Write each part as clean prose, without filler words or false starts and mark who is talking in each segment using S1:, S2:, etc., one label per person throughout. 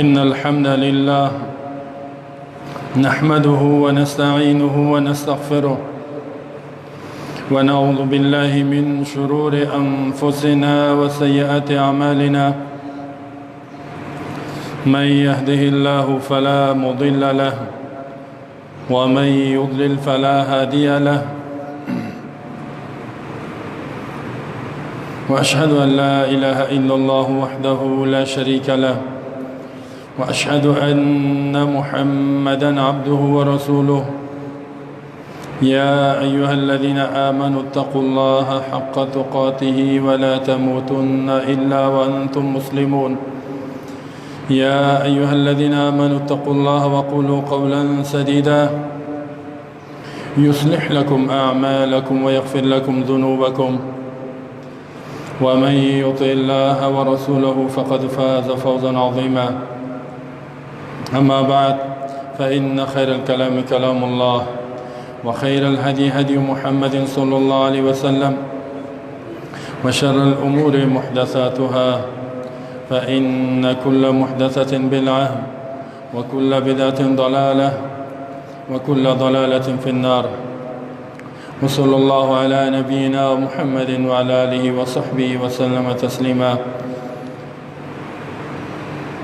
S1: إن الحمد لله نحمده ونستعينه ونستغفره ونعوذ بالله من شرور أنفسنا وسيئات أعمالنا. من يهده الله فلا مضل له ومن يضلل فلا هادي له. وأشهد أن لا إله إلا الله وحده لا شريك له وأشهد أن محمدا عبده ورسوله. يا أيها الذين آمنوا اتقوا الله حق تقاته ولا تموتن إلا وأنتم مسلمون. يا أيها الذين آمنوا اتقوا الله وقولوا قولا سديدا يصلح لكم أعمالكم ويغفر لكم ذنوبكم. ومن يطع الله ورسوله فقد فاز فوزا عظيما. أما بعد، فإن خير الكلام كلام الله وخير الهدي هدي محمد صلى الله عليه وسلم وشر الأمور محدثاتها فإن كل محدثة بدعة وكل بدعة ضلالة وكل ضلالة في النار. وصلى الله على نبينا محمد وعلى آله وصحبه وسلم تسلیما.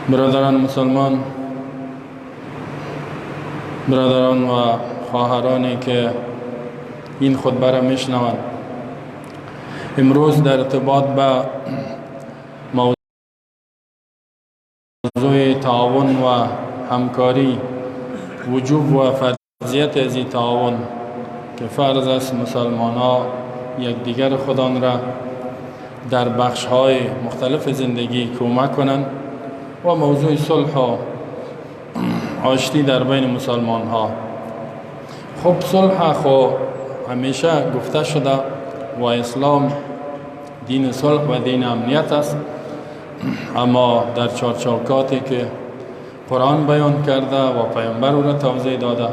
S1: برادران مسلمان، برادران و خواهرانی که این خطبه را میشنوند، امروز در ارتباط به موضوع تعاون و همکاری، وجوب و فرضیت از این تعاون که فرض است مسلمان ها یکدیگر خودان را در بخش های مختلف زندگی کمک کنند و موضوع صلح و آشتی در بین مسلمان ها. خب صلح خو همیشه گفته شده و اسلام دین صلح و دین امنیت است، اما در چارچوکاتی که قرآن بیان کرده و پیامبر او را توضیح داده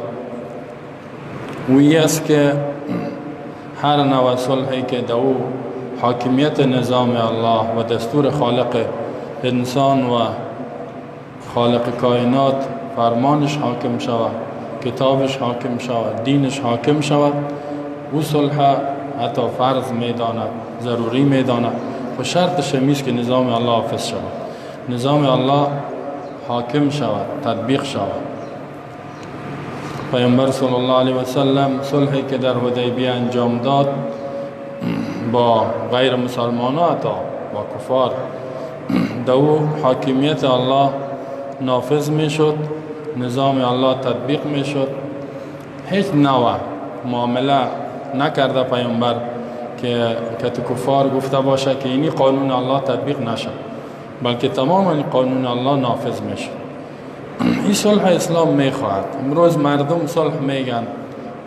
S1: وی است که هر نوع صلحی که در او حاکمیت نظام الله و دستور خالق انسان و خالق کائنات فرمانش حاکم شود، کتابش حاکم شود، دینش حاکم شود، او صلح حتی فرض میداند، ضروری میداند و شرطش همیست که نظام الله حافظ شود، نظام الله حاکم شود، تطبیق شود. پیامبر صلی الله علیه و سلم صلحی که در حدیبیه انجام داد با غیر مسلمان ها حتی با کفار، دو حاکمیت الله نافذ می شد، نظام الله تطبیق می شد. هیچ نوع معامله نکرده پیامبر که کفار گفته باشه که اینی قانون الله تطبیق نشد، بلکه تمام قانون الله نافذ می شد. این صلح اسلام می خواهد. امروز مردم صلح میگن،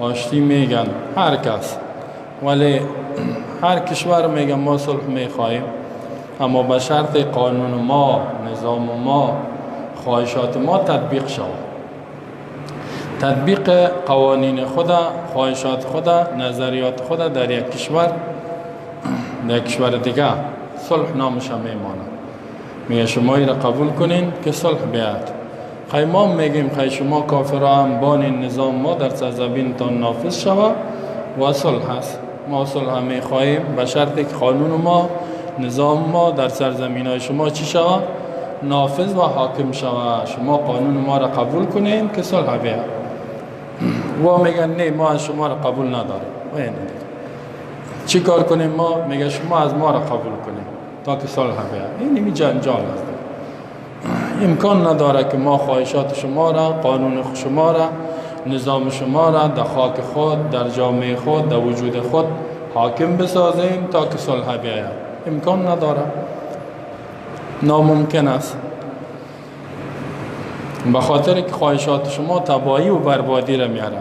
S1: آشتی میگن، هر کس، ولی هر کشور میگن ما صلح می خواهیم، اما به شرط قانون ما، نظام ما، خواهشات ما تطبیق شود. تطبیق قوانین خود، خواهشات خود، نظریات خود در یک کشور، در کشور دیگه صلح نامش میماند. میگه شما ای را قبول کنین که صلح بیاد. خیلی ما میگیم خیلی شما کافرها هم بان نظام ما در سرزمینتان نافذ شود و صلح هست. ما صلح میخواهیم به شرطی که قانون ما، نظام ما در سرزمین های شما چی شود؟ نافذ و حاکم شود. شما قانون ما را قبول کنین که صلح بیاد. و میگن نه ما از شما را قبول نداریم. و این دیگه چی کار کنیم؟ ما میگه شما از ما را قبول کنیم تا که صلح بیاد. این جنجال است. امکان نداره که ما خواهشات شما را، قانون شما را، نظام شما را در خاک خود، در جامعه خود، در وجود خود حاکم بسازیم تا که صلح بیاید. امکان نداره، ناممکن است. به خاطر که خواهشات شما تباهی و بربادی را میاره،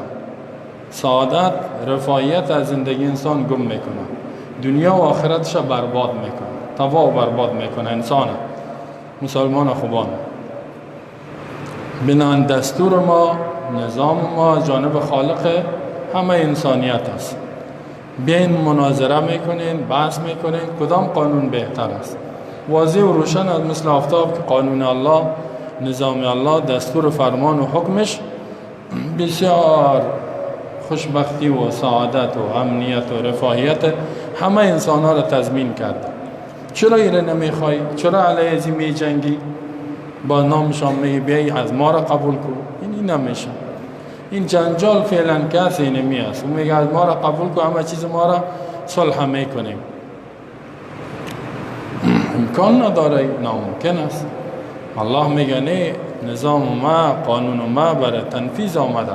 S1: سعادت، رفاهیت از زندگی انسان گم میکنه، دنیا و آخرتش برباد میکنه، تباه و برباد میکنه انسان، مسلمان خوبان. بنان دستور ما، نظام ما جانب خالق همه انسانیت است. بین مناظره میکنین، بحث میکنین کدام قانون بهتر است. واضح و روشن است مثل آفتاب که قانون الله نظام الله دستور و فرمان و حکمش بسیار خوشبختی و سعادت و امنیت و رفاهیت همه انسان ها را تضمین کرد. چرا ایره نمیخوای؟ چرا علیه ازی می جنگی؟ با نامشان می بیایی از ما را قبول کن. این نمیشه. این جنجال فعلا کسی نمی است. او میگه از ما را قبول کن، همه چیز ما را صلح میکنیم. امکان نداره، ناممکن است. الله میگه نه، نظام ما، قانون ما برای تنفیذ آمده.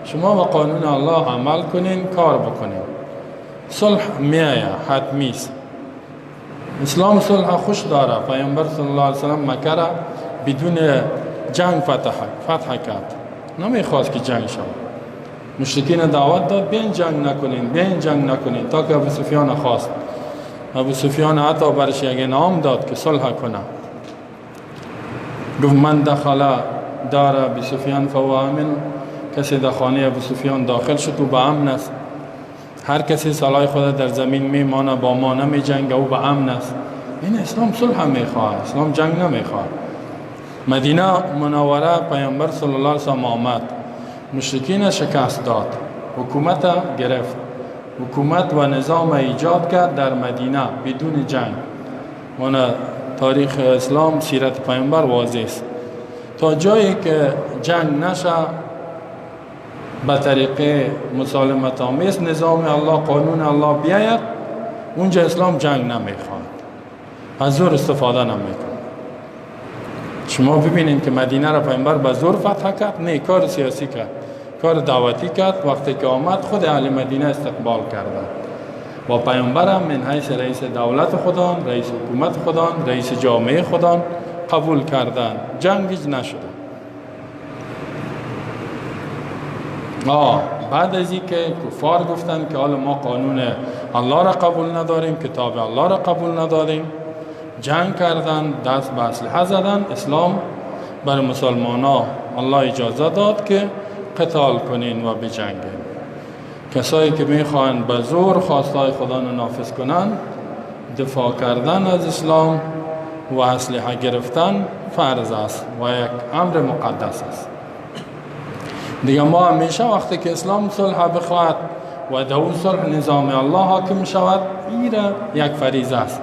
S1: شما با قانون الله عمل کنین، کار بکنین. صلح میایه، حتمی است. اسلام صلح خوش داره. پیامبر صلی الله علیه وسلم مکه را بدون جنگ فتح کرد. نمیخواست که جنگ شود. مشرکین دعوت داد بیاین جنگ نکنین، بیاین جنگ نکنین، تا که ابو سفیان خواست. ابو سفیان حتی برش یک انعام داد که صلح کنه. گفت من دخل دار ابو سفیان فهو آمن. کسی در خانه ابو سفیان داخل شد و به امن است. هر کسی سلاح خود در زمین میمانه، با ما نمی جنگه، او به امن است. این اسلام صلح میخواه، اسلام جنگ نمیخواه. مدینه منوره پیامبر صلی الله علیه وسلم آمد، مشرکین شکست داد، حکومت گرفت، حکومت و نظام ایجاد کرد در مدینه بدون جنگ. اون تاریخ اسلام، سیرت پیامبر واضح است. تا جایی که جنگ نشه، به طریق مسالمت آمیز نظام الله، قانون الله بیاید، اونجا اسلام جنگ نمیخواد، از زور استفاده نمیکنه. شما ببینید که مدینه را پیامبر به زور فتح کرد؟ نه، کار سیاسی کرد، کار دعوتی کرد. وقتی که آمد خود اهل مدینه استقبال کردند و پیامبر هم من حیث رئیس دولت خودان، رئیس حکومت خودان، رئیس جامعه خودان قبول کردند. جنگیج نشده. بعد از این که کفار گفتن که حالا ما قانون الله را قبول نداریم، کتاب الله را قبول نداریم، جنگ کردن، دست به اسلحه زدن. اسلام بر مسلمان ها الله اجازه داد که قتال کنین و بجنگین. کسایی که میخوان به زور خواستای خدا را نافذ کنن، دفاع کردن از اسلام و اسلحه گرفتن فرض است و یک امر مقدس است. دیگه ما همیشه وقتی که اسلام صلح بخواهد و در اون صلح نظام الله حاکم شود، ایره یک فریضه است.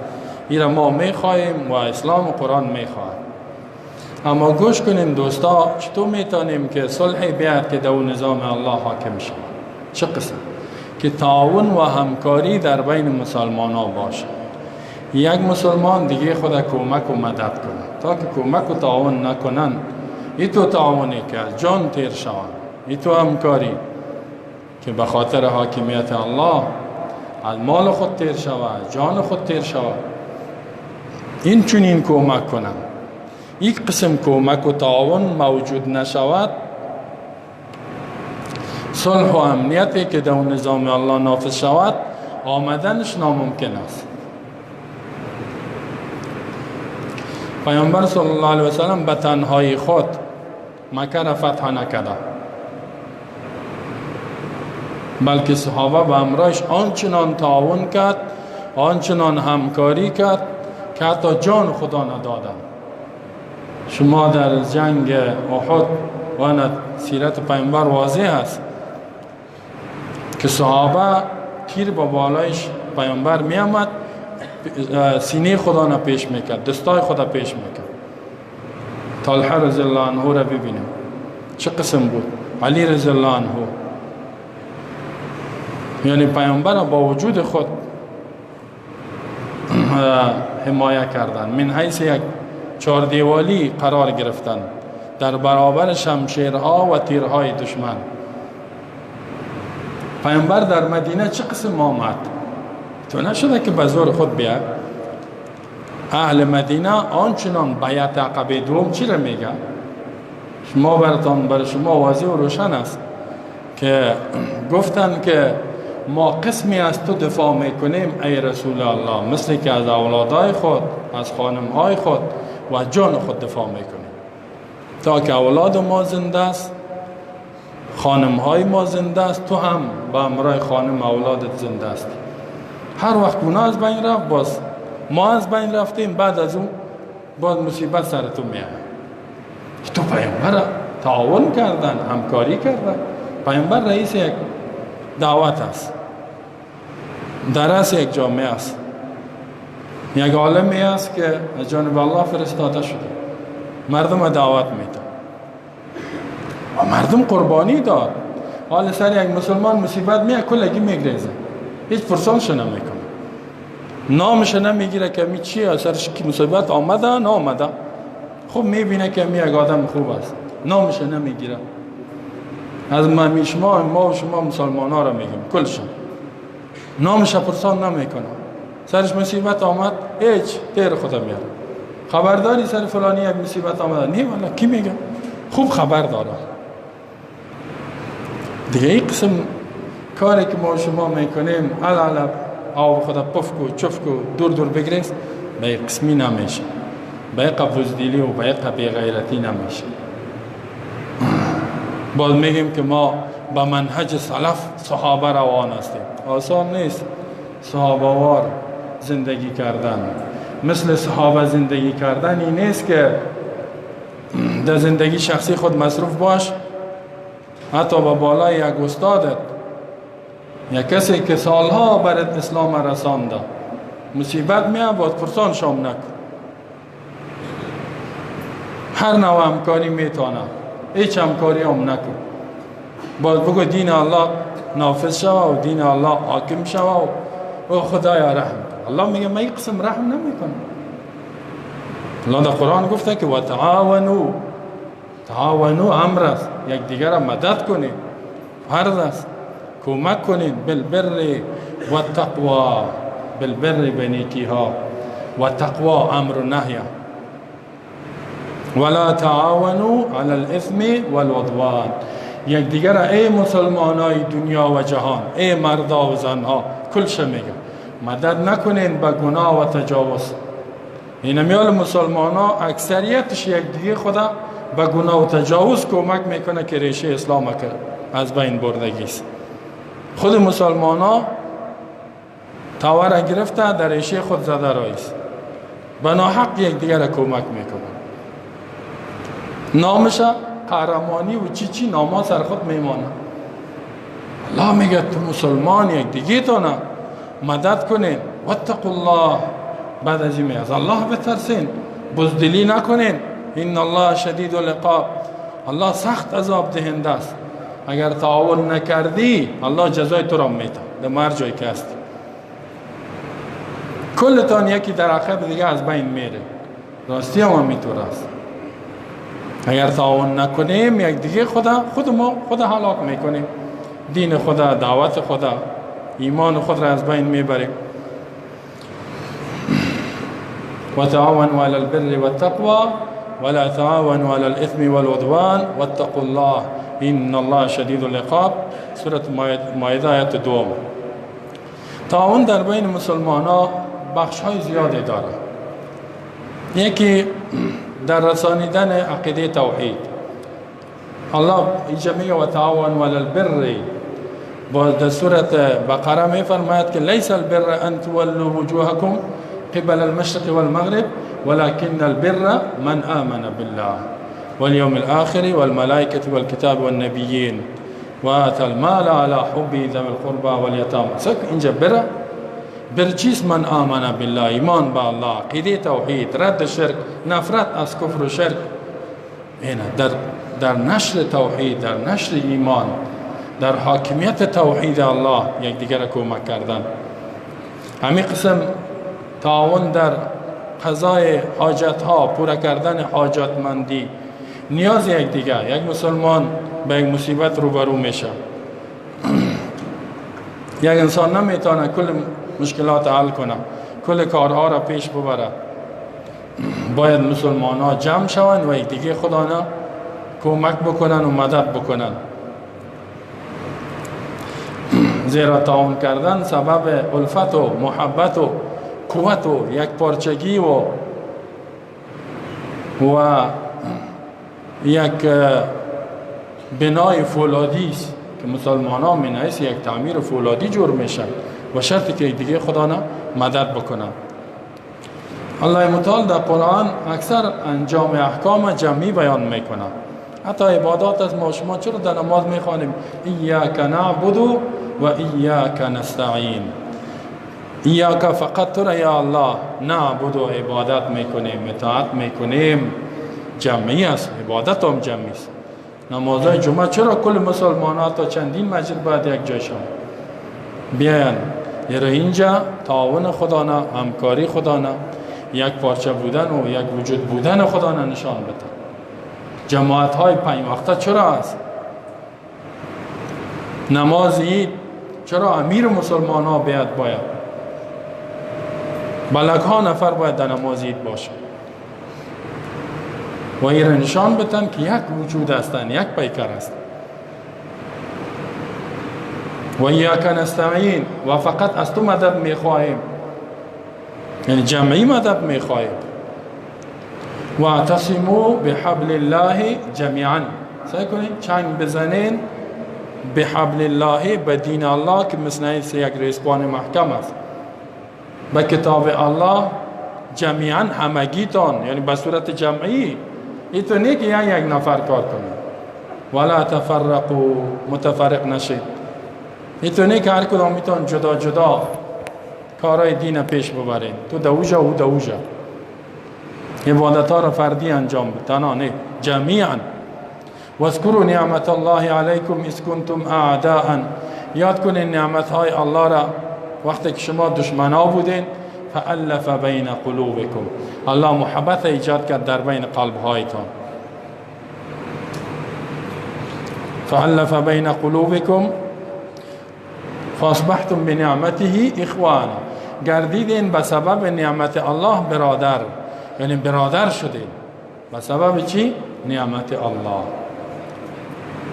S1: ایره ما میخواهیم و اسلام و قرآن میخواهد. اما گوش کنیم دوستا، چطور میتونیم که صلحی بیاد که در اون نظام الله حاکم شود؟ چه قسم؟ که تعاون و همکاری در بین مسلمان ها باشه. یک مسلمان دیگه خود کمک و مدد کنه. تا که کمک و تعاون نکنن، ای تو تعاونی که از جان تیر شود، ای تو همکاری که به خاطر حاکمیت الله از مال خود تیر شود، جان خود تیر شود، این چنین کمک کنن. یک قسم کمک و تعاون موجود نشود، صلح و امنیتی که در نظام الله نافذ شود آمدنش ناممکن است. پیامبر صلی الله علیه وسلم به تنهایی خود مکه را فتح نکرد، بلکه صحابه به همراهش آنچنان تعاون کرد، آنچنان همکاری کرد که حتی جان خدا ندادند. شما در جنگ احد و سیرت پیامبر واضح است که صحابه تیر با بالایش پیامبر می آمد، سینه خدا را پیش میکرد، دستای خدا پیش میکرد. طلحه رضی الله عنه را ببینیم چه قسم بود، علی رضی الله عنه. یعنی پیامبر با وجود خود حمایه کردن، من حیث یک چهار دیوالی قرار گرفتن در برابر شمشیرها و تیرهای دشمن. پیامبر در مدینه چه قسم آمد؟ تو نشده که به زور خود بیاد. اهل مدینه آنچنان بیعت عقبه دوم چی را میگه؟ شما برای شما واضح و روشن است که گفتن که ما قسمی از تو دفاع میکنیم ای رسول الله، مثل که از اولادای خود، از خانمهای خود و جان خود دفاع میکنیم. تا که اولاد ما زنده است، خانمهای ما زنده است، تو هم با همراه خانم اولادت زنده است. هر وقت گناه از بین رفت، باز ما از بین رفتیم، بعد از اون باز مصیبت سر تو میاد. تو پیامبر تعاون کردن، همکاری کردن. پیامبر رئیس یک دعوت است، درس یک جامعه است، یک عالمی است که از جانب الله فرستاده شده، مردم دعوت میده و مردم قربانی داد. حال سر یک مسلمان مصیبت میاد کلگی میگریزه، هیچ پرسانش نمیکنه، نامش نمیگیره که می چیه سرش کی مصیبت آمده نه آمده. خب میبینه که می یک آدم خوب است، نامش نمیگیره. از ما و شما مسلمان ها را میگیم کلشان، نامش پرسان نمیکنه. سرش مصیبت آمد هیچ تیر خدا میاره، خبرداری سر فلانی یک مصیبت آمده؟ نه والا، کی میگه؟ خوب خبر داره. دیگه این قسم کاری که ما شما میکنیم علالب آو خدا پفکو چفکو دور دور بگریست، به این قسمی نمیشه، به یک بزدلی و به یک بیغیرتی نمیشه. باز میگیم که ما با منهج سلف صحابه روان هستیم. آسان نیست صحابه وار زندگی کردن. مثل صحابه زندگی کردن این نیست که در زندگی شخصی خود مصروف باش، حتی با بالای یک استادت یا کسی که سالها برات اسلام رسانده مصیبت میاد باید پرسان شام نکن. هر نوع همکاری میتونه، هیچ همکاری هم نکن. باید بگو دین الله نافذ شوه و دین الله حاکم شوه و خدایا رحم کن. الله میگه من این قسم رحم نمیکنم. الله در قرآن گفته که و تعاونو امر است، یک دیگر را مدد کنید، فرض است کمک کنید بالبر و تقوا، بالبر به نیکی ها و تقوا امر و نهی. ولا تعاونوا على الاثم والعدوان. یک دیگر ای مسلمانای دنیا و جهان، ای مردا و زنها، کلش میگه مدد نکنین به گناه و تجاوز. این میال مسلمان ها اکثریتش یک دیگه خدا به گناه و تجاوز کمک میکنه که ریشه اسلام که از بین بردگی است. خود مسلمان ها تاور گرفته در ریشه خود زده رایست، به ناحق یک دیگر کمک میکنه. نامش قهرمانی و چی ناما سر خود میمانه. الله میگه تو مسلمان یک دیگه تونه مدد کنین. واتقوا الله، بعد از این از الله بترسین، بزدلی نکنین. ان الله شدید العقاب، الله سخت عذاب دهنده است. اگر تعاون نکردی الله جزای تو را میده در هر جایی که هستی. کلتان یکی در آخر دیگه از بین میره. راستی هم همینطور است. اگر تعاون نکنیم یک دیگه خود هلاک میکنیم، دین خدا، دعوت خدا، ایمان خود را از بین میبریم. و تعاونوا علی البر والتقوى ولا تعاونوا علی الاثم والعدوان واتقوا الله ان الله شدید العقاب. سوره مائده آیت 2. تعاون در بین مسلمان ها بخش های زیادی داره. یکی در رسانیدن عقیده توحید. الله اینجا میگه و تعاونوا علی البر، باز در سوره بقره میفرماید که لیس البر ان تولوا وجوهکم قبل المشرق والمغرب ولكن البر من آمن بالله واليوم الآخر والملائكة والكتاب والنبيين وآتى المال على حبه ذوي القربى واليتامى. اینجا بر چیست؟ من آمن بالله، ایمان با الله، عقیده توحید، رد شرک، نفرت از کفر و شرک. اینه در نشر توحید، در نشر ایمان، در حاکمیت توحید الله یک دیگر کمک کردن. همین قسم تعاون در قضای حاجت ها، پورا کردن حاجتمندی، نیاز یک دیگر. یک مسلمان به یک مصیبت روبرو میشه، یک انسان نمیتونه کل مشکلات حل کنه، کل کارها را پیش ببره. باید مسلمان ها جمع شوند و یک دیگه خدا را کمک بکنن و مدد بکنن. زیرا تعاون کردن سبب الفت و محبت و قوت و یک پارچگی و یک بنای فولادی است که مسلمان ها من حیث یک تعمیر فولادی جور میشن و شرطی که دیگه خدا نه مدد بکنن. الله متعال در قرآن اکثر انجام احکام جمعی بیان میکنه. حتی عبادات از ما شما چرا در نماز میخوانیم ایاک نعبد و ایاک نستعین؟ ایاک فقط تو را یا الله نعبد و عبادت میکنیم، اطاعت میکنیم، جمعی است، عبادت هم جمعی است. نمازهای جمعه چرا کل مسلمان ها تا چندین مسجد باید یک جای شوند؟ بیاین اینجا تعاون خدا نه، همکاری خدا نه، یک پارچه بودن و یک وجود بودن خدا نه نشان بده. جماعت های 5 وقته چرا است؟ نماز عید چرا امیر مسلمان ها باید بلک ها نفر باید در نماز عید باشه و این نشان بدن که یک وجود هستند، یک پیکر هستند. و ایاک نستعین و فقط از تو مدد میخواهیم، یعنی جمعی مدد میخواهیم. و اعتصموا بحبل الله جمیعا، سعی کنید چنگ بزنین بحبل الله، به دین الله که مثل یک ریسمان محکم است، به کتاب الله جمیعا همگیتان، یعنی به صورت جمعی. اینطور نیست که یک نفر کار کنید. ولا تفرقوا، متفرق نشید. اینطور نیست که هر کدامتان جدا جدا کارهای دین پیش ببرین، تو دوجا و دوجا عبادت ها را فردی انجام بده، تنها نه، جمیعا. واذکروا نعمت الله علیکم اذ کنتم اعداء، یاد کنین نعمت های الله را وقتی که شما دشمنا بودین. فالف بین قلوبکم، الله محبت ایجاد کرد در بین قلب هایتان. فالف بین قلوبکم فاصبحتم بنعمته اخوانا، گردیدین به سبب نعمت الله برادر، یعنی برادر شدین. به سبب چی؟ نعمت الله.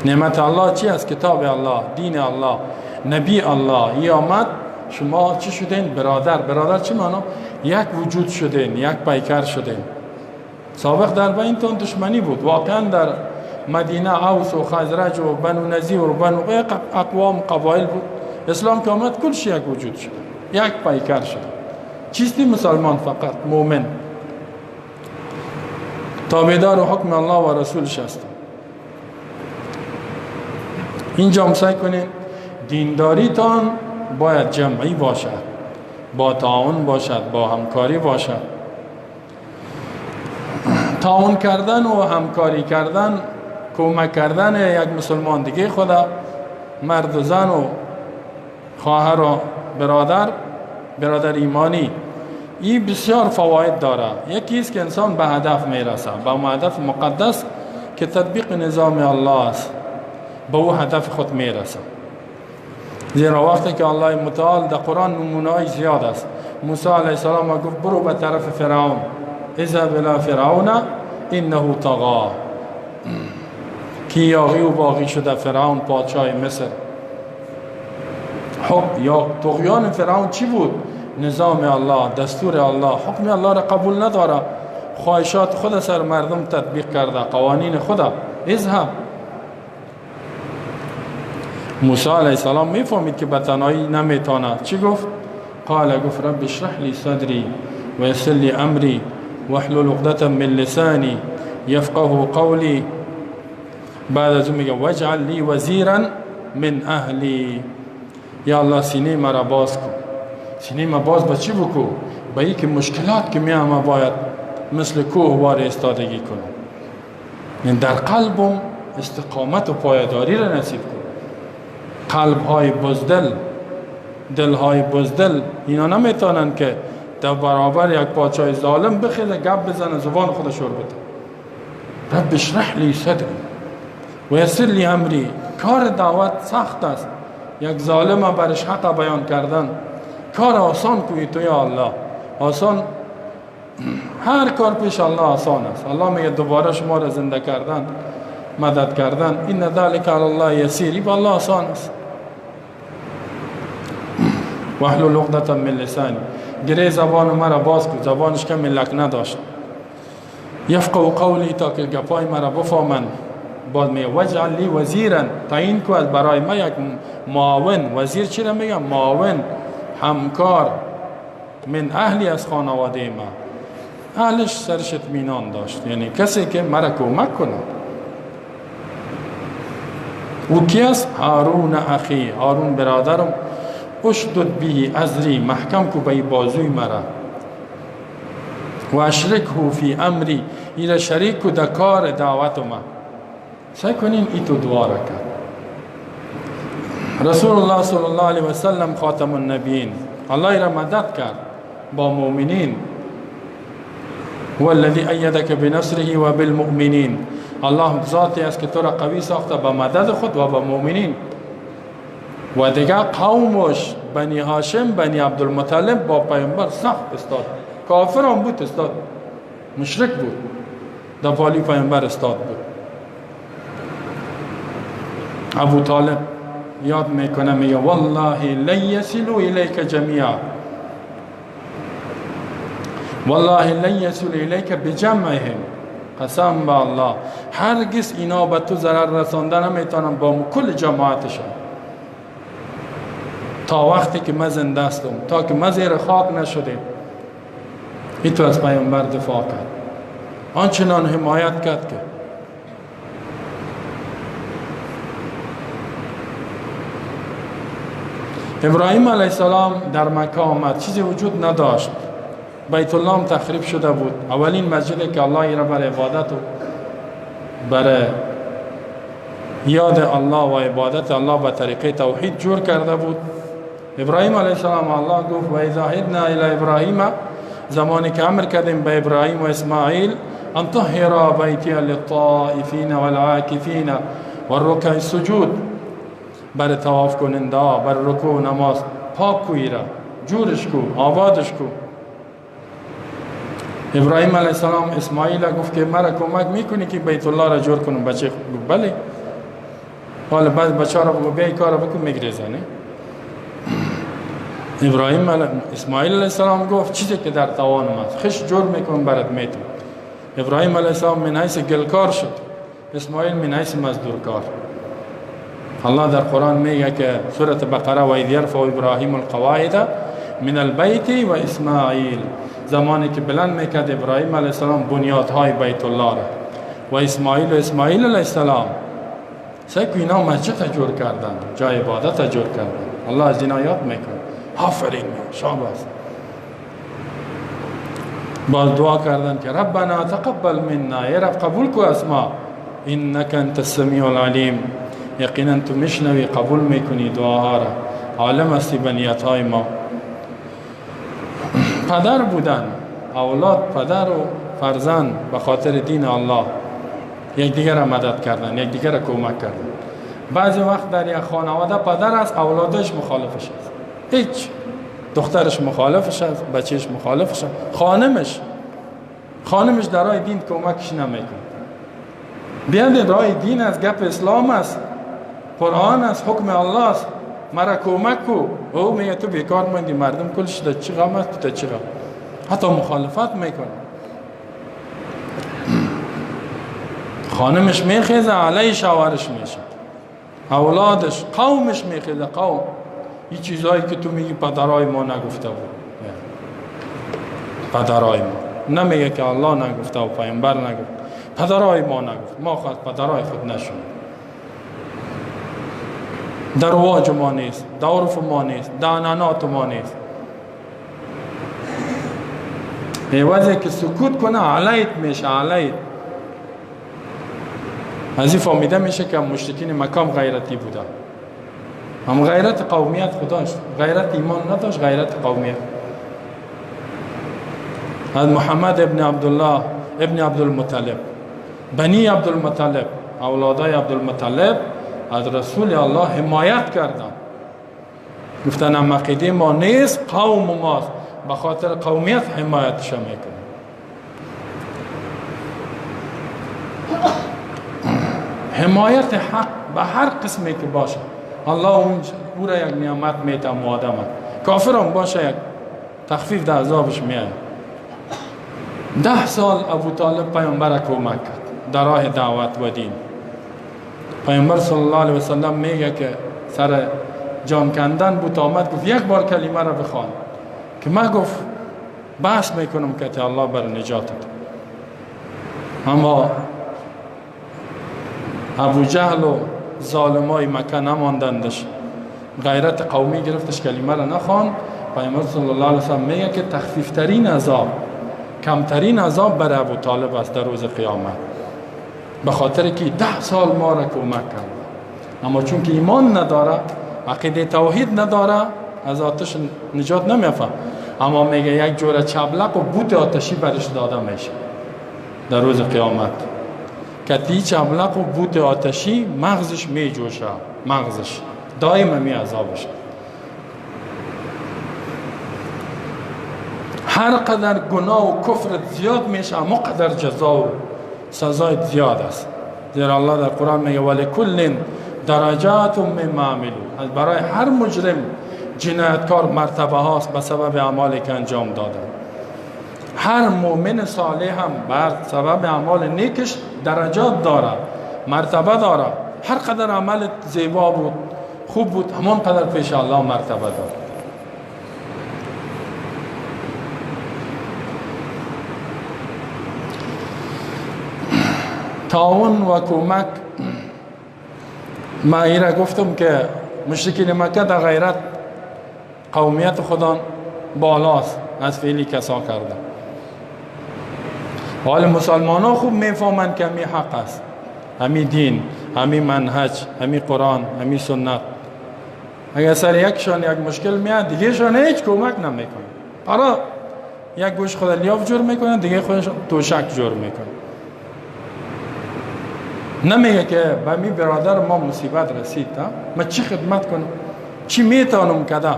S1: نعمت الله چی است؟ کتاب الله، دین الله، نبی الله. ای آمد شما چی شدین؟ برادر. برادر چی معنا؟ یک وجود شدین، یک پیکر شدین. سابق در بینتون دشمنی بود، واقعا در مدینه اوس و خزرج و بنو نذیر و بنو اقوام قبایل بود. اسلام که آمد کلش یک وجود شد، یک پیکر شد. چیستی مسلمان؟ فقط مؤمن، تابعدار و حکم الله و رسولش هست. اینجا هم سعی کنید دینداریتان باید جمعی باشد، با تعاون باشد، با همکاری باشد. تعاون کردن و همکاری کردن، کمک کردن یک مسلمان دیگه خدا، مرد و زن و خواهر و برادر ایمانی، این بسیار فواید داره. یکی است که انسان به هدف میرسه، به اون هدف مقدس که تطبیق نظام الله است، به اون هدف خود میرسه. زیرا وقتی که الله متعال در قرآن نمونه‌های زیاد است. موسی علیه السلام گفت برو به طرف فرعون، اذهب الی فرعون انه طغی، که یاغی و باغی شده فرعون پادشاه مصر. یا طغیان فرعون چی بود؟ نظام الله، دستور الله، حکم الله را قبول نداره، خواهشات خود سر مردم تطبیق کرده، قوانین خدا. اذهب. موسی علیه السلام میفهمید که به تنهایی نمیتونه. چی گفت؟ گفت رب اشرح لی صدری و یسر لی امری واحلل عقدة من لسانی یفقهوا قولی. بعد از اون میگه واجعل لی وزیرا من اهلی، یا الله سینه مرا باز کن. سینه ما باز با چی بکو؟ با این که مشکلات که میامه باید مثل کوه وار استادگی کنم. یعنی در قلبم استقامت و پایداری را نصیب کن. قلب های بزدل، دل های بزدل، اینا نمیتونن که در برابر یک پادشاه ظالم بخیزه گپ بزنه، زبان خودش رو بده. رب اشرح لی صدری و یسر لی امری. کار دعوت سخت است، یک ظالم برش حق بیان کردن. کار آسان کنی تو یا الله، آسان. هر کار پیش الله آسان است. الله میگه دوباره شما را زنده کردن، مدد کردن، این ذلک علی الله یسیر، به الله آسان است. واحلل عقدة من لسانی، گره زبان مرا باز کن، زبانش کم لک نداشت. یفقهوا قولی، تا که گپای مرا بفهمن. بعد میگه واجعل لی وزیرا، تعیین کو از برای ما یک معاون. وزیر چی را میگم؟ معاون، همکار. من اهلی، از خانواده ما. اهلش سرش اطمینان داشت، یعنی کسی که مرا کمک کنه. او کی است؟ هارون اخی، هارون برادرم. اشدد به ازری، محکم کو به بازوی مرا. و اشرکه فی امری، ایره شریک کو در کار دعوت ما. سعی کنین ای تو دعا را کرد. رسول الله صلی الله علیه و سلم خاتم النبیین، الله را مدد کرد با مؤمنین. والذی ایدک بنصره و بالمؤمنین، الله ذاتی است که تو را قوی ساخته به مدد خود و به مؤمنین. و دیگه قومش بنی هاشم بنی عبدالمطلب با پیامبر سخت استاد، کافر هم بود، استاد مشرک بود، در پالی پیامبر استاد بود. ابو طالب یاد میکنه، میگه والله لیصلوا الیک جمیعا، والله لیصلوا الیک بجمعهم، قسم به الله هرگز اینا به تو ضرر رسانده نمیتونن با کل جماعتشان، تا وقتی که من زنده هستم، تا که من زیر خاک نشدیم. این تو از پیامبر دفاع کرد، آنچنان حمایت کرد که ابراهیم علیه السلام در مکه آمد، چیزی وجود نداشت، بیت الله هم تخریب شده بود. اولین مسجدی که الله را برای عبادت و برای یاد الله و عبادت الله به طریقه توحید جور کرده بود. ابراهیم علیه السلام الله گفت و اذا عهدنا الی ابراهیم، زمانی که امر کردیم به ابراهیم و اسماعیل، ان طهرا بیتی للطائفین والعاکفین والرکع السجود، بر طواف کننده ها، بر رکوع و نماز پاک کوی را، جورش کو، آبادش کو. ابراهیم علیه السلام اسماعیل گفت که مرا کمک میکنی که بیت الله را جور کنم؟ بچه گفت بله. حالا بعد بچه را بگو بیا این کار را بکن، میگریزنه. اسماعیل علیه السلام گفت چیزی که در توانم است، خش جور میکنم برات میتونم. ابراهیم علیه السلام من حیث گلکار شد، اسماعیل من حیث مزدورکار. الله در قرآن میگه که سوره بقره و اذ یرفع ابراهیم القواعد من البیت و اسماعیل، زمانی که بلند میکرد ابراهیم علیه السلام بنیادهای بیت الله را و اسماعیل علیه السلام، سعی که اینا مسجد جور کردن، جای عبادت جور کردن. الله از اینا یاد میکنه، آفرین، شاباش. باز دعا کردن که ربنا تقبل منا، ای رب قبول کو اسما، انک انت السمیع العلیم، یقینا تو میشنوی، قبول میکنی دعاها را، عالم هستی به نیتهای ما. پدر بودن، اولاد، پدر و فرزند به خاطر دین الله یکدیگر را مدد کردن، یکدیگر را کمک کردن. بعضی وقت در یک خانواده پدر است، اولادش مخالفش است، هیچ، دخترش مخالفش است، بچهش مخالفش است، خانمش در راه دین کمکش نمیکنه. بیاید راه دین از گپ اسلام است، قرآن است، حکم الله است، مرا کمک کو. او میگه تو بیکار موندی، مردم کلش در چی غم است، تو چی غم، حتی مخالفت میکنه. خانمش میخیزه علیه شوهرش میشه، اولادش، قومش میخیزه، قوم. این چیزایی که تو میگی پدرای ما نگفته بود، پدرای ما، نمیگه که الله نگفته و پیامبر نگفت، پدرای ما نگفت، ما خود پدرای خود نشون. در رواج ما نیست، در عرف ما نیست، در عنعنات ما نیست. عوضی که سکوت کنه علیت میشه، علیت. از این فهمیده میشه که مشرکین مکه غیرتی بودن، هم غیرت قومیت خداشت، غیرت ایمان نداشت، غیرت قومیت. از محمد ابن عبدالله ابن عبدالمطلب، بنی عبدالمطلب، اولادای عبدالمطلب از رسول الله حمایت کردن، گفتن هم عقیده ما نیست، قوم ماست، به خاطر قومیت حمایتش میکنه. حمایت حق به هر قسمی که باشه، الله او را یک نعمت میته مقدمه. کافر هم باشه یک تخفیف در عذابش میاد. 10 سال ابو طالب پیامبر کمک کرد در راه دعوت و دین. پیامبر صلی الله علیه و سلم میگه که سر جان کندن بود، آمد گفت یک بار کلمه را بخوان، که من گفت بحث میکنم که الله بر نجاتت. اما ابو جهل و ظالمای مکه نماندندش، غیرت قومی گرفتش، کلمه را نخوان. پیامبر صلی الله علیه و سلم میگه که تخفیف ترین عذاب، کمترین عذاب برای ابو طالب است در روز قیامت، به خاطر که 10 سال ما را کمک کرد. اما چون که ایمان نداره، عقیده توحید نداره، از آتش نجات نمیافه. اما میگه یک جور چبلق و بوت آتشی برش داده میشه در روز قیامت، که تی چبلق و بوت آتشی مغزش میجوشه، مغزش دائم می عذابش. هر قدر گناه و کفر زیاد میشه، اما قدر جزا و سزای زیاد است. زیرا الله در قرآن میگه ولکل درجات مما عملوا، برای هر مجرم جنایتکار مرتبه هاست به سبب اعمالی که انجام داده. هر مؤمن صالح هم بر سبب اعمال نیکش درجات داره، مرتبه داره. هر قدر عمل زیبا بود، خوب بود، همان قدر پیش الله مرتبه داره. تعاون و کمک، ما ایره گفتم که مشرکین مکه در غیرت قومیت خودان بالاست از فعلی کسا کرده. حال مسلمان ها خوب میفهمند که همی حق است، همی دین، همی منهج، همی قرآن، همی سنت. اگر سر یکشان یک مشکل میاد، دیگه شان هیچ کمک نمیکنه. آره یک گوش خود لیاف جور میکنه، دیگه خودش توشک جور میکنه. نمیگه که به می برادر ما مصیبت رسید، من چی خدمت کنم، چی میتونم کده؟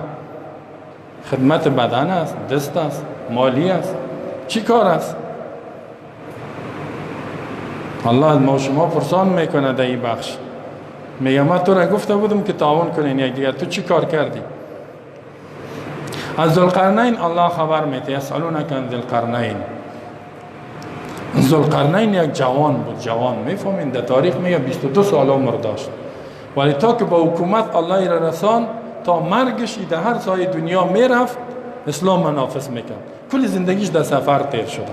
S1: خدمت بدن است، دست است، مالی است، چی کار است؟ الله از ما شما پرسان میکنه در این بخش. میگه من تو را گفته بودم که تعاون کنین یک دیگر، تو چی کار کردی؟ از ذوالقرنین الله خبر میده، یسألونک عن ذوالقرنین. ذوالقرنین یک جوان بود، جوان میفهمین در تاریخ میگه 22 سال عمر داشت، ولی تا که با حکومت الله را رسان تا مرگش در هر سای دنیا میرفت اسلام منافس میکرد. کل زندگیش در سفر تیر شده.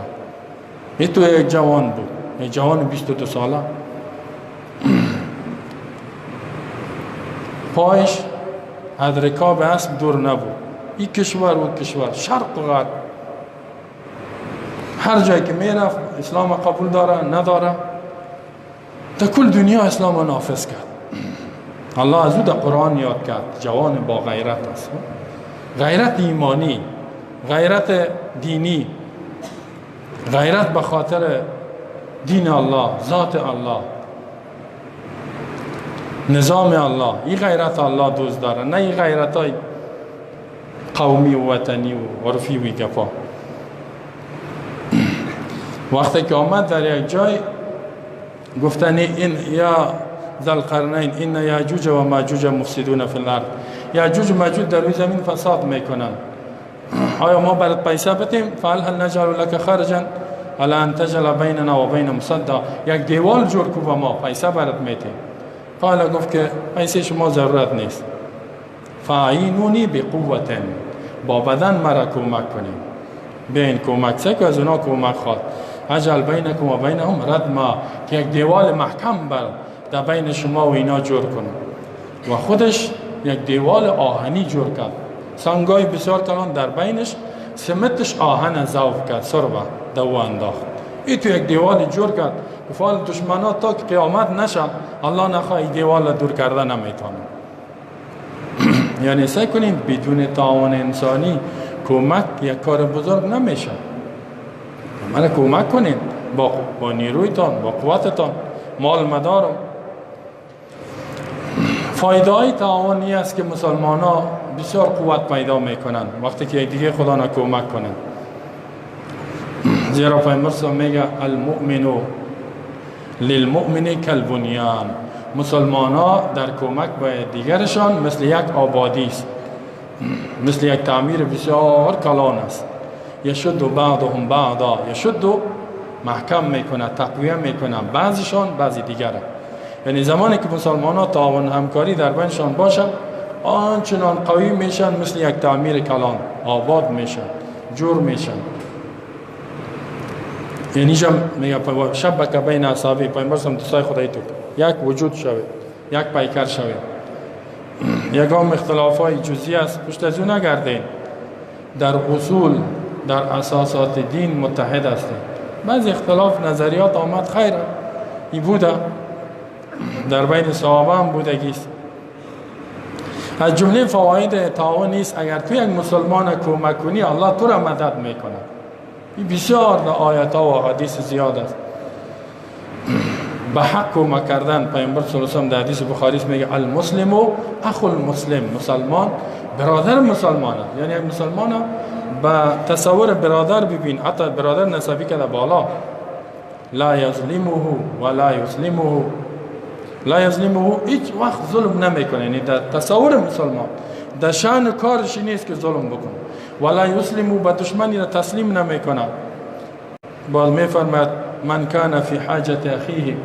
S1: این تو یک جوان بود، یک جوان 22 ساله. پایش از رکاب اسب دور نبود. این کشور و کشور، شرق و غرب، هر جایی که میرفت اسلام قبول داره نداره، در کل دنیا اسلام نافذ کرد. الله از او در قرآن یاد کرد، جوان با غیرت است، غیرت ایمانی، غیرت دینی، غیرت به خاطر دین الله، ذات الله، نظام الله. این غیرت الله دوست داره، نه این غیرت های قومی و وطنی و عرفی و گپا. وقتی که آمد در یک جای گفتن این یا ذوالقرنین این یاجوج و ماجوج مفسدون فی الارض، یاجوج و ماجوج در روی زمین فساد میکنن، آیا ما برات پیسه بدیم؟ فعل هل نجعل لك خرجا الا ان تجعل بیننا و بین مصدا، یک دیوال جور کو با ما پیسه برات میدیم. قال گفت که پیسه شما ضرورت نیست، فاعینونی بقوة، با بدن مرا کمک کنیم. بین کمک سک از اونا کمک خواد، اجعل بینکم و بینهم ردما، که یک دیوال محکم بر در بین شما و اینا جور کنم. و خودش یک دیوال آهنی جور کرد، سنگای بسیار کلان در بینش، سمتش آهن ذوب کرد، سربه دو انداخت. این تو یک دیوال جور کرد. فال دشمنات تا که قیامت نشه الله نخواه دیوال دور کرده نمیتونه. یعنی سعی کنید بدون تعاون انسانی کمک یک کار بزرگ نمیشه. من کمک کنید با نیرویتان، با قوتتان، مال مدارم. فایده های تعاونی است که مسلمان ها بسیار قوت پیدا میکنن وقتی که دیگه خدا را کمک کنند. زیرا پیامبر میگه المؤمن للمؤمن کالبنیان، مسلمان ها در کمک به دیگرشان مثل یک آبادی است، مثل یک تعمیر بسیار کلان است. یشد بعضهم بعضا، یشد محکم میکنه، تقویه میکنه بعضیشان بعضی دیگر. یعنی زمانی که مسلمان ها تعاون همکاری در بینشان باشه آنچنان قوی میشن، مثل یک تعمیر کلان آباد میشن، جور میشن. یعنی میگه شبک بین اصابع، پیامبر سم دوستای خدای تو یک وجود شوه، یک پیکر شوه. یگام اختلافای جزئی است، پشت از اون نگردین. در اصول، در اساسات دین متحد هستیم. بعضی اختلاف نظریات آمد، خیر این بوده، در بین صحابه هم بودگیست. از جمله فواید تعاون نیست اگر تو یک مسلمان کمک کنی الله تو را مدد میکنه. این بسیار در آیات ها و حدیث زیاد است. به حق کمک کردن، پیامبر صلی الله علیه و آله در حدیث بخاری میگه المسلم و اخو المسلم، مسلمان برادر مسلمان است. یعنی یک مسلمان به تصور برادر ببین، حتی برادر نسبی که در بالا، لا یظلمه و لا یسلمه، لا یظلمه هیچ وقت ظلم نمیکنه. یعنی در تصور مسلمان در شأن کارش نیست که ظلم بکنه، ولا یسلمه، به دشمنی را تسلیم نمیکنه. باز میفرماید من کان فی حاجت اخیه،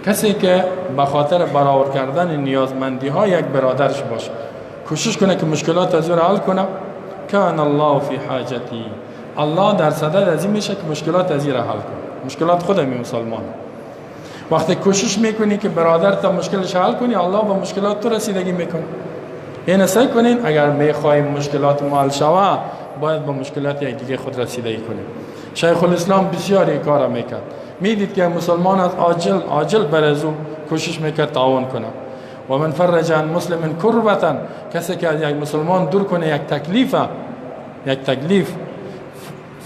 S1: کسی که به خاطر برآورد کردن نیازمندی ها یک برادرش باشه، کوشش کنه که مشکلات از او را حل کنه. کان الله فی حاجتی، الله در صدد از این میشه که مشکلات از این را حل کنه. مشکلات خود مسلمان. وقتی کوشش میکنی که برادر تا مشکلش حل کنی، الله با مشکلات تو رسیدگی میکنه. این سعی کنین اگر میخوایم مشکلات ما حل شود، باید با مشکلات یک دیگه خود رسیدگی کنیم. شیخ الاسلام بسیار این کار میکرد. میدید که مسلمان از عاجل برازو کوشش میکرد تعاون کنه. و من فرج عن مسلم کربتا، کسی که از یک مسلمان دور کنه یک تکلیف،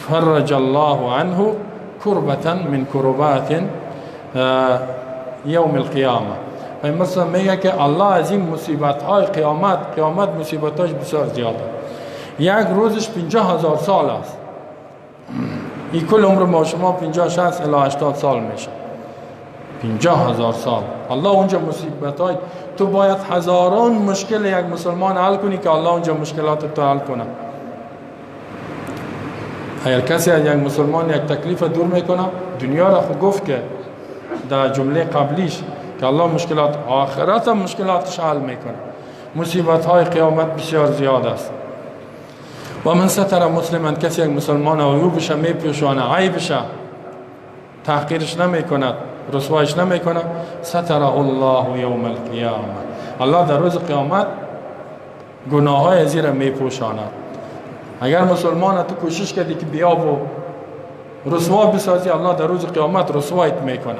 S1: فرج الله عنه کربتا من کربات یوم القیامه. پیامبر میگه که الله از این مصیبت های قیامت مصیبتاش بسیار زیاده. یک روزش 50,000 سال است. این کل عمر ما شما 50 60 الی 80 سال میشه. 50,000 سال الله اونجا مصیبت های، تو باید هزاران مشکل یک مسلمان حل کنی که الله اونجا مشکلات تو حل کنه. اگر کسی از یک مسلمان یک تکلیف دور میکنه، دنیا را خود گفت که در جمله قبلیش که الله مشکلات آخرت هم مشکلاتش حل میکنه. مصیبت های قیامت بسیار زیاد است. و من ستر مسلمان، کسی یک مسلمان عیوبش میپوشانه، عیبش تحقیرش نمیکند، رسوایش نمیکنه، ستره الله یوم القیامه، الله در روز قیامت گناه های زیر میپوشاند. اگر مسلمان تو کوشش کردی که بیا و رسوا بسازی، الله در روز قیامت رسوایت میکنه.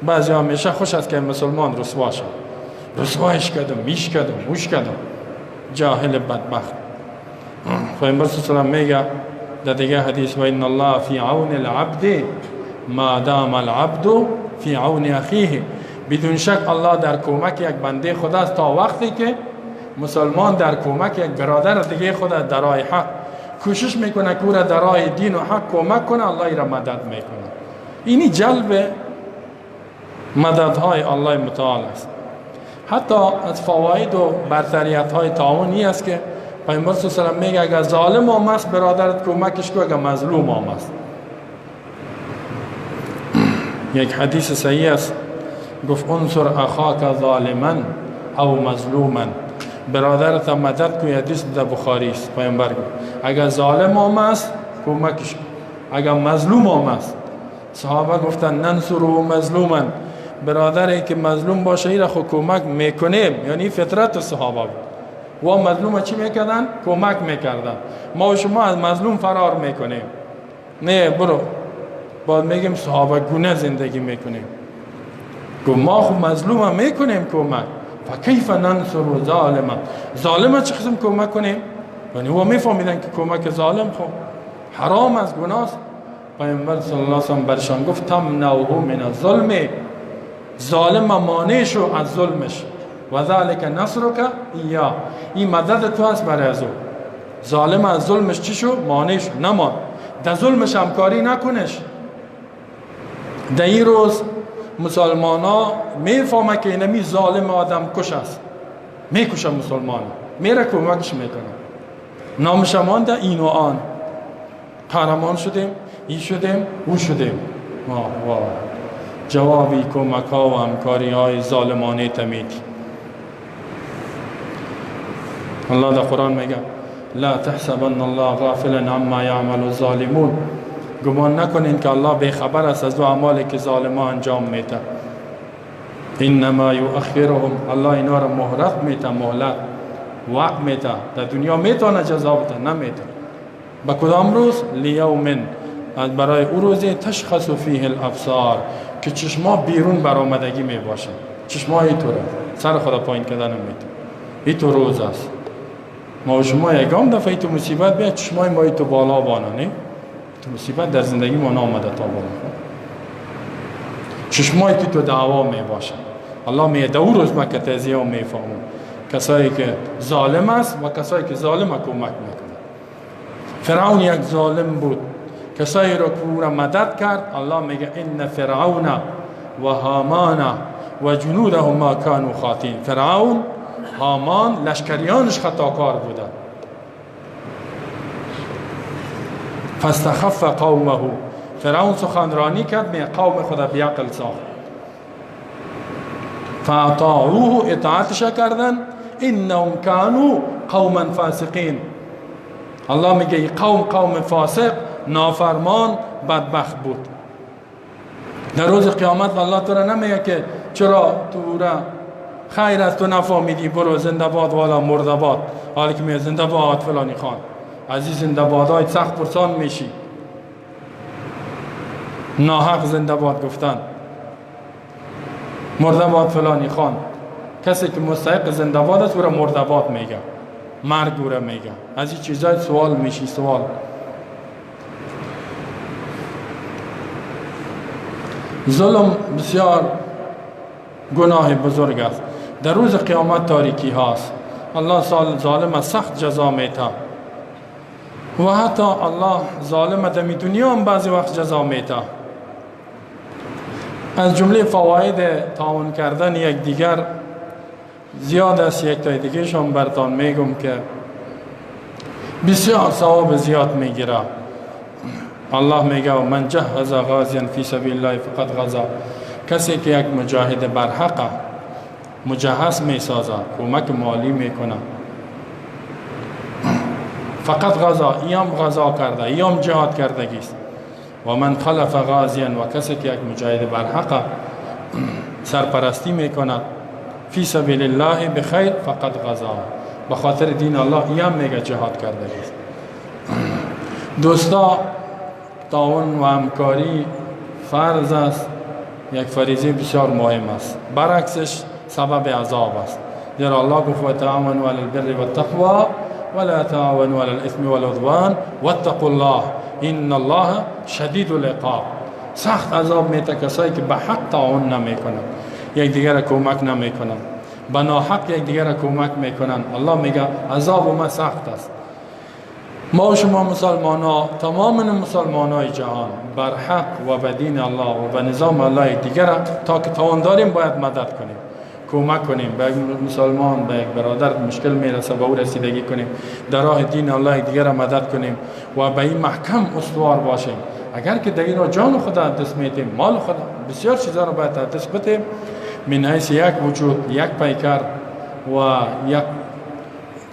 S1: بعضی همیشه خوش است که مسلمان رسوا شد، رسوایش کردم، میش کردم، موش کردم، جاهل بدبخت. پیامبر صلی الله علیه و آله میگه در دیگه حدیث و ان الله فی عون العبد ما دام العبد فی عون اخیه، بدون شک الله در کمک یک بنده خداست تا وقتی که مسلمان در کمک یک برادر دیگه خدا در راه حق کوشش میکنه که او را در راه دین و حق کمک کنه، الله ای را مدد میکنه. اینی جلب مددهای الله متعال است. حتی از فواید و برتریت های تعاونی است که پیامبر صلی الله علیه و آله میگه اگر ظالم هم است برادرت کمکش کو، اگر مظلوم هم است. یک حدیث صحیح است، گفت انصر اخاک ظالما او مظلوما، برادرت مدد کو. حدیث در بخاری است. پیامبر گفت اگر ظالم هم است کمکش کو، اگر مظلوم هم است. صحابه گفتن ننصره مظلوما، برادری که مظلوم باشه این را خود کمک میکنیم. یعنی فطرت صحابه بود. و مظلوم چی میکردن؟ کمک میکردن. ما و شما از مظلوم فرار میکنیم. نه برو، بعد میگیم صحابه گونه زندگی میکنیم. گو ما خود مظلوم هم میکنیم کمک، فکیف ننصر ظالما، ظالم چه قسم کمک کنیم؟ یعنی او میفهمیدن که کمک ظالم خود حرام از گناه است. پیامبر صلی الله علیه و سلم برشان گفت تمنعه من الظلم، ظالم مانع شو از ظلمش، و ذلک نصرک ایاه، این مدد تو است برای از او. ظالم از ظلمش چی شو؟ مانع شو، نمان در ظلمش همکاری نکنش. در این روز مسلمان ها میفهمه که اینمی ظالم آدم کش است، میکشه مسلمان، میره کمکش میکنه. نامش مانده این و آن، قهرمان شدیم، این شدیم، او شدیم. جوابی کمک ها و همکاری های ظالمانه تمیدی. الله در قرآن میگه لا تحسبن الله غافلا عما يعمل الظالمون، گمان نکنین که الله بیخبر است از دو اعمالی که ظالما انجام میده. انما یؤخرهم، الله اینا را مهلت میده، مهلت وقت میده. در دنیا میتونه جزا بده، نمیده. به کدام روز؟ لیوم، برای او روزی تشخص فیه الابصار، که چشما بیرون برآمدگی میباشه. چشما اینطوره، سر خدا پایین کردن نمیده. این تو روز است. ما و شما یکم دفعه تو مصیبت بیاد، چشمای ما تو بالا بانه. تو مصیبت در زندگی ما نامده تا بالا. چشمای تو دعوا میباشه. الله میگه او روز ما که تزیه و میفهمون کسایی که ظالم است و کسایی که ظالم کمک میکنه. فرعون یک ظالم بود، کسایی رو که او را مدد کرد. الله میگه ان فرعون و هامان و جنودهما کانوا خاطئین. فرعون، هامان، لشکریانش خطاکار بودن. فاستخف قومه، فرعون سخنرانی کرد، می قوم خدا بیعقل ساخت. فاطاعوه، اطاعتش کردن. انهم کانوا قوما فاسقین. الله میگه ای قوم فاسق، نافرمان، بدبخت بود. در روز قیامت الله تو را نمیگه که چرا تو را خیر است تو نفهمیدی، برو زنده باد والا مرده باد، حالی که می زنده باد فلانی خان. از این زنده بادهای سخت پرسان میشی. ناحق زنده باد گفتن، مرده باد فلانی خان. کسی که مستحق زنده باد است او را مرده باد میگه، مرگ او را میگه. از این چیزای سوال میشی. سوال ظلم بسیار گناه بزرگ است. در روز قیامت تاریکی هاست. الله ظالم سخت جزا میده و حتی الله ظالم در دنیا هم بعضی وقت جزا میده. از جمله فواید تعاون کردن یک دیگر زیاد است. یک تا دیگه شما براتون میگم که بسیار ثواب زیاد میگیره. الله میگه من جهز غازیا فی سبیل الله فقد غزا. کسی که یک مجاهد برحق مجهز میسازه، کمک مالی میکنه، فقط غزا، ایام غزا کرده، ایام جهاد کردگی است. و من خلف غازیا، و کسی که یک مجاهد برحق سرپرستی میکنه فی سبیل الله بخیر فقط غزا، به خاطر دین الله، ایام میگه جهاد کردگی است. دوستا، تعاون و همکاری فرض است، یک فریضه بسیار مهم است. برعکسش سبب عذاب است. در الله گفت و تعاونوا علی البر والتقوى ولا تعاونوا علی الاثم والعدوان واتقوا الله ان الله شدید العقاب. سخت عذاب میده کسایی که به حق تعاون نمیکنند، یک دیگر را کمک نمیکنند، به ناحق یک دیگر را کمک میکنند. الله میگه عذاب ما سخت است. ما و شما مسلمان ها، تمام مسلمان های جهان بر حق و به دین الله و به نظام الله دیگر تا که توان داریم باید مدد کنیم، کمک کنیم. به یک مسلمان، به یک برادر مشکل میرسه به او رسیدگی کنیم، در راه دین الله دیگر مدد کنیم و به این محکم استوار باشیم. اگر که در این را جان خدا دست میتیم، مال خدا، بسیار چیزا را باید دست بتیم، من حیث یک وجود، یک پیکر و یک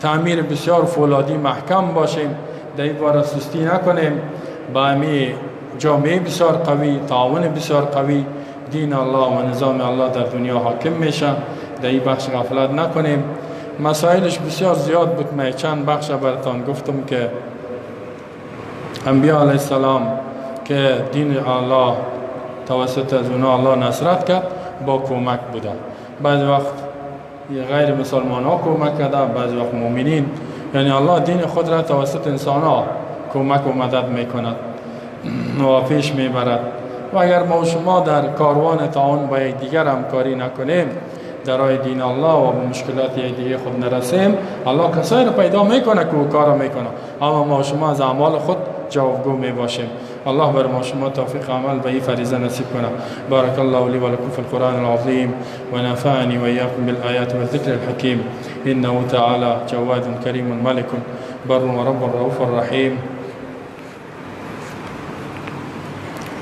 S1: تعمیر بسیار فولادی محکم باشیم. در این باره سستی نکنیم. با امی جامعه بسیار قوی، تعاون بسیار قوی، دین الله و نظام الله در دنیا حاکم میشه. در این بخش غفلت نکنیم. مسائلش بسیار زیاد بود. من چند بخش براتون گفتم که انبیاء علیه السلام که دین الله توسط از اونا الله نصرت کرد، با کمک بوده. بعض وقت غیر مسلمان ها کمک کرده، بعض وقت مؤمنین. یعنی الله دین خود را توسط انسان ها کمک و مدد میکند و پیش میبرد. و اگر ما و شما در کاروان تعاون با یک دیگر همکاری نکنیم، در راه دین الله و به مشکلات یک دیگه خود نرسیم، الله کسایی را پیدا میکنه که او کار میکنه، اما ما و شما از اعمال خود جوابگو میباشیم. الله بر ما شما توفیق عمل به این فریضه نصیب کنه. بارك الله لي ولكم في القرآن العظيم ونفعني وإياكم بالآيات والذكر الحكيم إنه تعالى جواد كريم ملك بر ورب رؤوف رحيم